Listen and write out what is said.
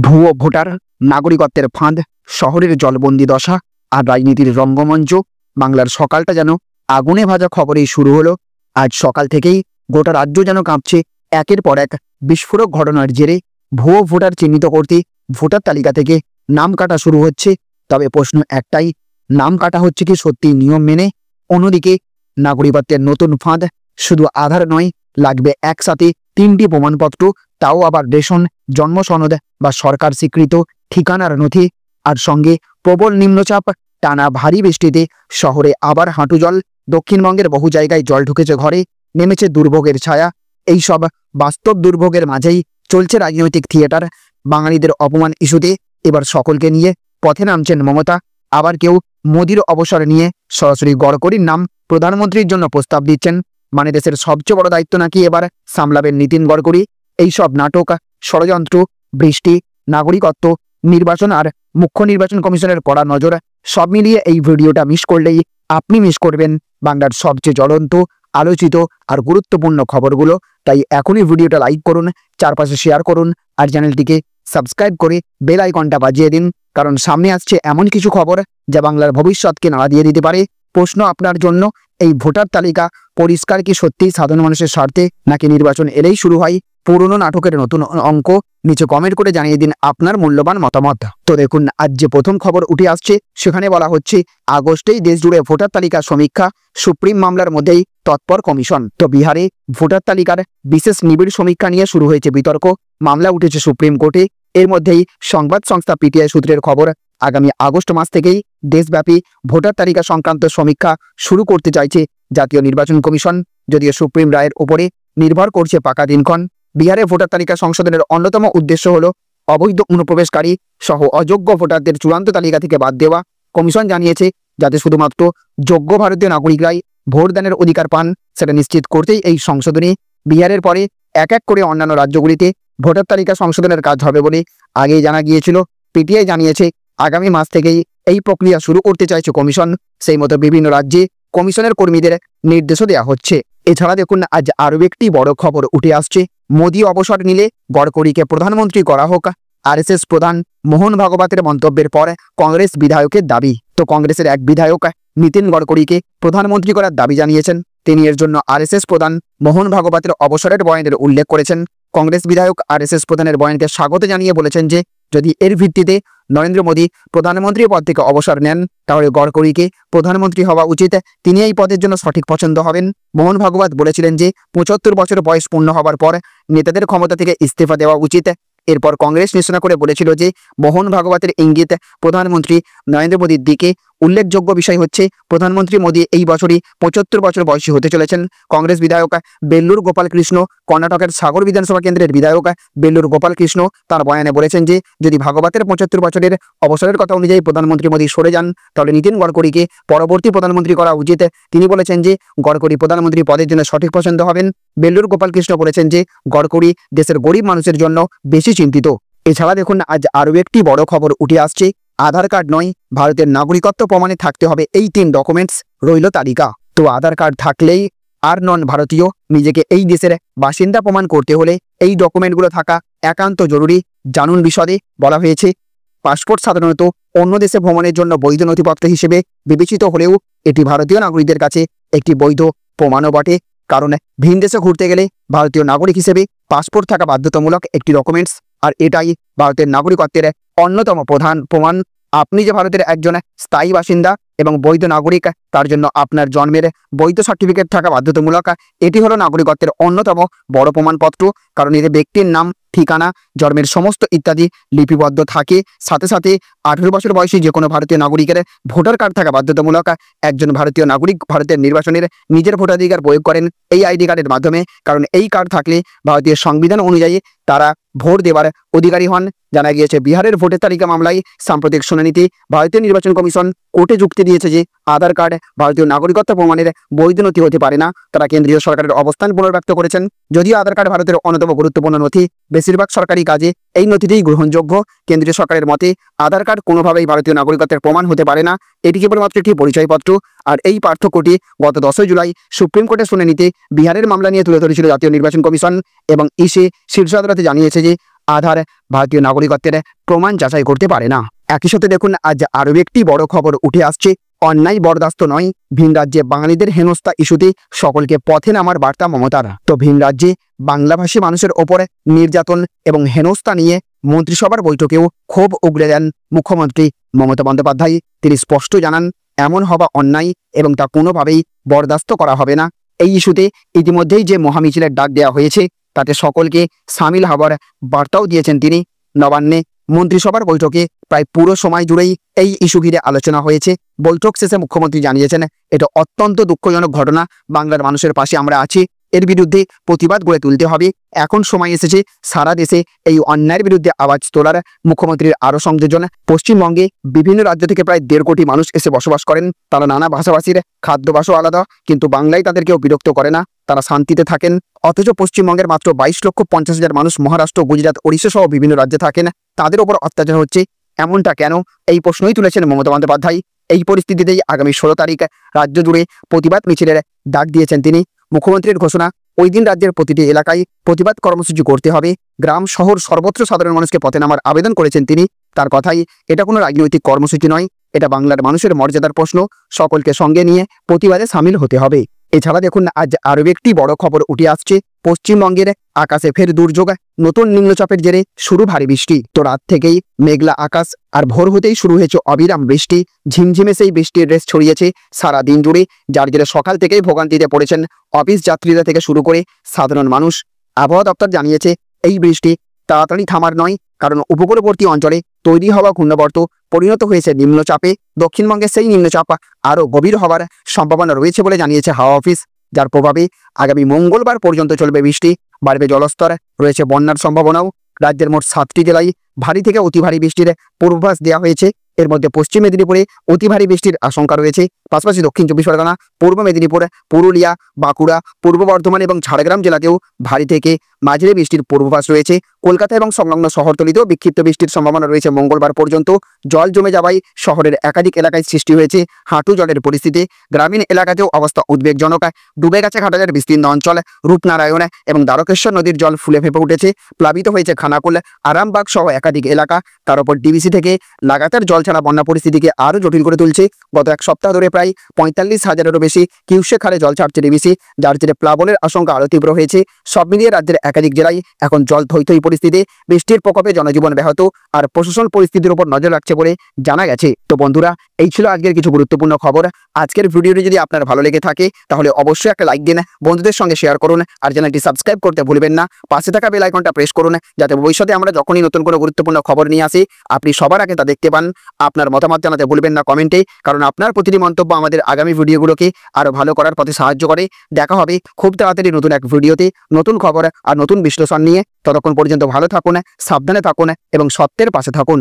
ভুয়ো ভোটার, নাগরিকত্বের ফাঁদ, শহরের জলবন্দি দশা আর রাজনীতির রঙ্গমঞ্চ। বাংলার সকালটা যেন আগুনে ভাজা খবরেই শুরু হলো। আজ সকাল থেকেই গোটা রাজ্য যেন কাঁপছে একের পর এক বিস্ফোরক ঘটনার জেরে। ভুয়ো ভোটার চিহ্নিত করতে ভোটার তালিকা থেকে নাম কাটা শুরু হচ্ছে। তবে প্রশ্ন একটাই, নাম কাটা হচ্ছে কি সত্যি নিয়ম মেনে? অন্যদিকে নাগরিকত্বের নতুন ফাঁদ, শুধু আধার নয়, লাগবে একসাথে 3টি প্রমাণপত্র, তাও আবার রেশন, জন্ম সনদ বা সরকার স্বীকৃত ঠিকানার নথি। আর সঙ্গে প্রবল নিম্নচাপ, টানা ভারী বৃষ্টিতে শহরে আবার হাঁটু জল। দক্ষিণবঙ্গের বহু জায়গায় জল ঢুকেছে ঘরে, নেমেছে দুর্ভোগের ছায়া। এই সব বাস্তব দুর্ভোগের মাঝেই চলছে রাজনৈতিক থিয়েটার। বাঙালিদের অপমান ইস্যুতে এবার সকলকে নিয়ে পথে নামছেন মমতা। আবার কেউ মোদির অবসর নিয়ে সরাসরি গড়করির নাম প্রধানমন্ত্রীর জন্য প্রস্তাব দিচ্ছেন। মানে দেশের সবচেয়ে বড় দায়িত্ব নাকি এবার সামলাবেন নীতিন গড়করি। এই সব নাটক, ষড়যন্ত্র, বৃষ্টি, নাগরিকত্ব, নির্বাচন আর মুখ্য নির্বাচন কমিশনের কড়া নজর, সব মিলিয়ে এই ভিডিওটা মিস করলেই আপনি মিস করবেন বাংলার সবচেয়ে জ্বলন্ত, আলোচিত আর গুরুত্বপূর্ণ খবরগুলো। তাই এখনই ভিডিওটা লাইক করুন, চারপাশে শেয়ার করুন আর চ্যানেলটিকে সাবস্ক্রাইব করে বেল আইকনটা বাজিয়ে দিন, কারণ সামনে আসছে এমন কিছু খবর যা বাংলার ভবিষ্যৎকে নাড়া দিয়ে দিতে পারে। প্রশ্ন আপনার জন্য, এই ভোটার তালিকা পরিষ্কার কি সত্যিই সাধারণ মানুষের স্বার্থে, নাকি নির্বাচন এলেই শুরু হয় পুরনো নাটকের নতুন অঙ্ক? নিচে কমেন্ট করে জানিয়ে দিন আপনার মূল্যবান মতামত। তো দেখুন, আজ যে প্রথম খবর উঠে আসছে সেখানে বলা হচ্ছে আগস্টেই দেশ জুড়ে ভোটার তালিকা সমীক্ষা, সুপ্রিম মামলার মধ্যেই তৎপর কমিশন। তো বিহারে ভোটার তালিকার বিশেষ নিবিড় সমীক্ষা নিয়ে শুরু হয়েছে বিতর্ক। মামলা উঠেছে সুপ্রিম কোর্টে। এর মধ্যেই সংবাদ সংস্থা পিটিআই সূত্রের খবর, আগামী আগস্ট মাস থেকেই দেশব্যাপী ভোটার তালিকা সংক্রান্ত সমীক্ষা শুরু করতে চাইছে জাতীয় নির্বাচন কমিশন। যদিও সুপ্রিম রায়ের উপরে নির্ভর করছে পাকা দিনক্ষণ। বিহারে ভোটার তালিকা সংশোধনের অন্যতম উদ্দেশ্য হল অবৈধ অনুপ্রবেশকারী সহ অযোগ্য ভোটারদের চূড়ান্ত তালিকা থেকে বাদ দেওয়া। কমিশন জানিয়েছে যাতে শুধুমাত্র যোগ্য ভারতীয় নাগরিকরাই ভোটদানের অধিকার পান, সেটা নিশ্চিত করতেই এই সংশোধনী। বিহারের পরে এক এক করে অন্যান্য রাজ্যগুলিতে ভোটার তালিকা সংশোধনের কাজ হবে বলে আগেই জানা গিয়েছিল। পিটিআই জানিয়েছে আগামী মাস থেকেই এই প্রক্রিয়া শুরু করতে চাইছে কমিশন। সেই মতো বিভিন্ন রাজ্যে কমিশনের কর্মীদের নির্দেশও দেওয়া হচ্ছে। এছাড়া দেখুন, আজ আরও একটি বড় খবর উঠে আসছে। মোদি অবসর নিলে গড়করিকে প্রধানমন্ত্রী করা হোক। আরএসএস প্রধান মোহন ভাগবতের মন্তব্যের পর কংগ্রেস বিধায়কের দাবি। তো কংগ্রেসের এক বিধায়ক নীতিন গড়করিকে প্রধানমন্ত্রী করার দাবি জানিয়েছেন। তিনি এর জন্য আরএসএস প্রধান মোহন ভাগবতের অবসরের বয়ানের উল্লেখ করেছেন। কংগ্রেস বিধায়ক আরএসএস প্রধানের বয়ানকে স্বাগত জানিয়ে বলেছেন যে যদি এর ভিত্তিতে নরেন্দ্র মোদী প্রধানমন্ত্রী পদ থেকে অবসর নেন তাহলে গড়করিকে প্রধানমন্ত্রী হওয়া উচিত। তিনি এই পদের জন্য সঠিক পছন্দ হবেন। মোহন ভাগবত বলেছিলেন যে 75 বছর বয়স পূর্ণ হবার পর নেতাদের ক্ষমতা থেকে ইস্তফা দেওয়া উচিত। এরপর কংগ্রেস নিশানা করে বলেছিল যে মোহন ভাগবতের ইঙ্গিত প্রধানমন্ত্রী নরেন্দ্র মোদীর দিকে। উল্লেখযোগ্য বিষয় হচ্ছে প্রধানমন্ত্রী মোদী এই বছরই 75 বছর বয়সী হতে চলেছেন। কংগ্রেস বিধায়ক বেল্লুর গোপাল কৃষ্ণ, কর্ণাটকের সাগর বিধানসভা কেন্দ্রের বিধায়ক বেল্লুর গোপাল কৃষ্ণ তার বয়ানে বলেছেন যে যদি ভাগবতের 75 বছরের অবসরের কথা অনুযায়ী প্রধানমন্ত্রী মোদী সরে যান তাহলে নীতিন গড়করিকে পরবর্তী প্রধানমন্ত্রী করা উচিত। তিনি বলেছেন যে গড়করি প্রধানমন্ত্রী পদের জন্য সঠিক পছন্দ হবেন। বেল্লুর গোপাল কৃষ্ণ বলেছেন যে গড়করি দেশের গরিব মানুষের জন্য বেশি চিন্তিত। এছাড়া দেখুন, আজ আরও একটি বড় খবর উঠে আসছে। আধার কার্ড নয়, ভারতের নাগরিকত্ব প্রমাণে থাকতে হবে এই 3 ডকুমেন্টস, রইল তালিকা। তো আধার কার্ড থাকলেই আর নন ভারতীয়, নিজেকে এই দেশের বাসিন্দা প্রমাণ করতে হলে এই ডকুমেন্টগুলো থাকা একান্ত জরুরি। জানুন বিশদে। বলা হয়েছে পাসপোর্ট সাধারণত অন্য দেশে ভ্রমণের জন্য বৈধ নথিপত্র হিসেবে বিবেচিত হলেও এটি ভারতীয় নাগরিকদের কাছে একটি বৈধ প্রমাণও বটে। কারণ ভিন দেশে ঘুরতে গেলে ভারতীয় নাগরিক হিসেবে পাসপোর্ট থাকা বাধ্যতামূলক একটি ডকুমেন্টস। আর এটাই ভারতের নাগরিকত্বের অন্যতম প্রধান প্রমাণ। আপনি যে ভারতের একজন স্থায়ী বাসিন্দা এবং বৈধ নাগরিক, তার জন্য আপনার জন্মের বৈধ সার্টিফিকেট থাকা বাধ্যতামূলক। এটি হলো নাগরিকত্বের অন্যতম বড় প্রমাণপত্র, কারণ এতে ব্যক্তির নাম, ঠিকানা, জন্মের সমস্ত ইত্যাদি লিপিবদ্ধ থাকে। সাথে সাথে 18 বছর বয়সী যে কোনো ভারতীয় নাগরিকের ভোটার কার্ড থাকা বাধ্যতামূলক। একজন ভারতীয় নাগরিক ভারতের নির্বাচনের নিজের ভোটাধিকার প্রয়োগ করেন এই আইডি কার্ডের মাধ্যমে, কারণ এই কার্ড থাকলে ভারতীয় সংবিধান অনুযায়ী তারা ভোট দেওয়ার অধিকারী হন। জানা গিয়েছে বিহারের ভোটের তালিকা মামলায় সাম্প্রতিক শুনানিতে ভারতীয় নির্বাচন কমিশন কোর্টে যুক্তি দিয়েছে যে আধার কার্ড ভারতীয় নাগরিকত্ব প্রমাণের বৈধ নথি হতে পারে না। তারা কেন্দ্রীয় সরকারের অবস্থান পুনর্ব্যক্ত করেছেন। যদিও আধার কার্ড ভারতের অন্যতম গুরুত্বপূর্ণ নথি, বেশিরভাগ সরকারি কাজে এই নথিটিই গ্রহণযোগ্য। কেন্দ্রীয় সরকারের মতে আধার কার্ড কোনোভাবেই ভারতীয় নাগরিকত্বের প্রমাণ হতে পারে না, এটি কেবলমাত্র একটি পরিচয়পত্র। আর এই পার্থক্যটি গত 10 জুলাই সুপ্রিম কোর্টে শুনানিতে বিহারের মামলা নিয়ে তুলে ধরেছিল জাতীয় নির্বাচন কমিশন। এবং ইসে শীর্ষ আদালতে জানিয়েছে যে আধার ভারতীয় নাগরিকত্বের প্রমাণ যাচাই করতে পারে না। একই সাথে দেখুন আজ আরও একটি বড় খবর উঠে আসছে। অন্যায় বরদাস্ত নয়, ভিন রাজ্যে বাঙালিদের হেনস্থা ইস্যুতে সকলকে পথে নামার বার্তা মমতার। তো ভিন রাজ্যে বাংলাভাষী মানুষের ওপরে নির্যাতন এবং হেনস্থা নিয়ে মন্ত্রিসভার বৈঠকেও ক্ষোভ উগরে দেন মুখ্যমন্ত্রী মমতা বন্দ্যোপাধ্যায়। তিনি স্পষ্ট জানান, এমন হওয়া অন্যায় এবং তা কোনোভাবেই বরদাস্ত করা হবে না। এই ইস্যুতে ইতিমধ্যেই যে মহামিছিলের ডাক দেওয়া হয়েছে তাতে সকলকে সামিল হবার বার্তাও দিয়েছেন তিনি। নবান্নে মন্ত্রিসভার বৈঠকে প্রায় পুরো সময় জুড়েই এই ইস্যু ঘিরে আলোচনা হয়েছে। বৈঠক শেষে মুখ্যমন্ত্রী জানিয়েছেন, এটা অত্যন্ত দুঃখজনক ঘটনা, বাংলার মানুষের পাশে আমরা আছি, এর বিরুদ্ধে প্রতিবাদ গড়ে তুলতে হবে। এখন সময় এসেছে সারা দেশে এই অন্যায়ের বিরুদ্ধে আওয়াজ তোলার। মুখ্যমন্ত্রীর আরও সংযোজন, পশ্চিমবঙ্গে বিভিন্ন রাজ্য থেকে প্রায় 1.5 কোটি মানুষ এসে বসবাস করেন। তারা নানা ভাষাভাষীর, খাদ্যাভ্যাসও আলাদা, কিন্তু বাংলায় তাদের কেউ বিরক্ত করে না, তারা শান্তিতে থাকেন। অথচ পশ্চিমবঙ্গের মাত্র 22,50,000 মানুষ মহারাষ্ট্র, গুজরাট, ওড়িশা সহ বিভিন্ন রাজ্যে থাকেন, তাদের ওপর অত্যাচার হচ্ছে। এমনটা কেন? এই প্রশ্নই তুলেছেন মমতা বন্দ্যোপাধ্যায়। এই পরিস্থিতিতেই আগামী 16 তারিখ রাজ্য জুড়ে প্রতিবাদ মিছিলের ডাক দিয়েছেন তিনি। মুখ্যমন্ত্রীর ঘোষণা, ওই দিন রাজ্যের প্রতিটি এলাকায় প্রতিবাদ কর্মসূচি করতে হবে। গ্রাম শহর সর্বত্র সাধারণ মানুষকে পথে নামার আবেদন করেছেন তিনি। তার কথাই, এটা কোনো রাজনৈতিক কর্মসূচি নয়, এটা বাংলার মানুষের মর্যাদার প্রশ্ন, সকলকে সঙ্গে নিয়ে প্রতিবাদে সামিল হতে হবে। এছাড়া দেখুন আজ আরও একটি বড় খবর উঠে আসছে। পশ্চিমবঙ্গের আকাশে ফের দুর্যোগ, নতুন নিম্নচাপের জেরে শুরু ভারী বৃষ্টি। তো রাত থেকেই মেঘলা আকাশ আর ভোর হতেই শুরু হয়েছে অবিরাম বৃষ্টি। ঝিমঝিমে সেই বৃষ্টির রেশ ছড়িয়েছে সারা দিন জুড়ে, যার জেরে সকাল থেকেই ভোগান্তিতে পড়েছেন অফিস যাত্রীরা থেকে শুরু করে সাধারণ মানুষ। আবহাওয়া দপ্তর জানিয়েছে, এই বৃষ্টি তাড়াতাড়ি থামার নয়, কারণ উপকূলবর্তী অঞ্চলে তৈরি হওয়া ঘূর্ণাবর্ত পরিণত হয়েছে নিম্নচাপে। দক্ষিণবঙ্গে সেই নিম্নচাপ আরও গভীর হওয়ার সম্ভাবনা রয়েছে বলে জানিয়েছে হাওয়া অফিস, যার প্রভাবে আগামী মঙ্গলবার পর্যন্ত চলবে বৃষ্টি। বাড়বে জলস্তর, রয়েছে বন্যার সম্ভাবনাও। রাজ্যের মোট 7টি জেলায় ভারী থেকে অতি ভারী বৃষ্টির পূর্বাভাস দেওয়া হয়েছে। এর মধ্যে পশ্চিম মেদিনীপুরে অতি ভারী বৃষ্টির আশঙ্কা রয়েছে। পাশাপাশি দক্ষিণ 24 পরগনা, পূর্ব মেদিনীপুর, পুরুলিয়া, বাঁকুড়া, পূর্ব বর্ধমান এবং ঝাড়গ্রাম জেলাতেও ভারী থেকে মাঝারি বৃষ্টির পূর্বাভাস রয়েছে। কলকাতা এবং সংলগ্ন শহরতলিতেও বিক্ষিপ্ত বৃষ্টির সম্ভাবনা রয়েছে মঙ্গলবার পর্যন্ত। জল জমে যাওয়ায় শহরের একাধিক এলাকায় সৃষ্টি হয়েছে হাঁটু জলের পরিস্থিতি। গ্রামীণ এলাকাতেও অবস্থা উদ্বেগজনক। ডুবে গেছে ঘাটালের বিস্তীর্ণ অঞ্চল। রূপনারায়ণ এবং দ্বারকেশ্বর নদীর জল ফুলে ফেঁপে উঠেছে। প্লাবিত হয়েছে খানাকুল, আরামবাগ সহ একাধিক এলাকা। তার উপর ডিবিসি থেকে লাগাতার জল ছাড়া বন্যা পরিস্থিতিকে আরও জটিল করে তুলছে। গত এক সপ্তাহ ধরে প্রায় 45,000-এরও বেশি কিউসেক হারে জল ছাড়ছে ডিবিসি, যার জেরে প্লাবনের আশঙ্কা আরও তীব্র হয়েছে। সব মিলিয়ে রাজ্যের একাধিক জেলায় এখন জল থই থই পরিস্থিতি। বৃষ্টির প্রকোপে জনজীবন ব্যাহত, আর প্রশাসন পরিস্থিতির উপর নজর রাখছে বলে জানা গেছে। তো বন্ধুরা, এই ছিল আজকের কিছু গুরুত্বপূর্ণ খবর। আজকের ভিডিওটি যদি আপনার ভালো লেগে থাকে তাহলে অবশ্যই একটা লাইক দিন, বন্ধুদের সঙ্গে শেয়ার করুন, আর চ্যানেলটি সাবস্ক্রাইব করতে ভুলবেন না। পাশে থাকা বেল আইকনটা প্রেস করুন, যাতে ভবিষ্যতে আমরা যখনই নতুন কোনো গুরুত্বপূর্ণ খবর নিয়ে আসি আপনি সবার আগে তা দেখতে পান। আপনার মতামত জানাতে ভুলবেন না কমেন্টে, কারণ আপনার প্রতিটি মন্তব্য আমাদের আগামী ভিডিওগুলোকে আরও ভালো করার পথে সাহায্য করে। দেখা হবে খুব তাড়াতাড়ি নতুন এক ভিডিওতে, নতুন খবর আর নতুন বিশ্লেষণ নিয়ে। ততক্ষণ পর্যন্ত ভালো থাকুন, সাবধানে থাকুন এবং সত্যের পাশে থাকুন।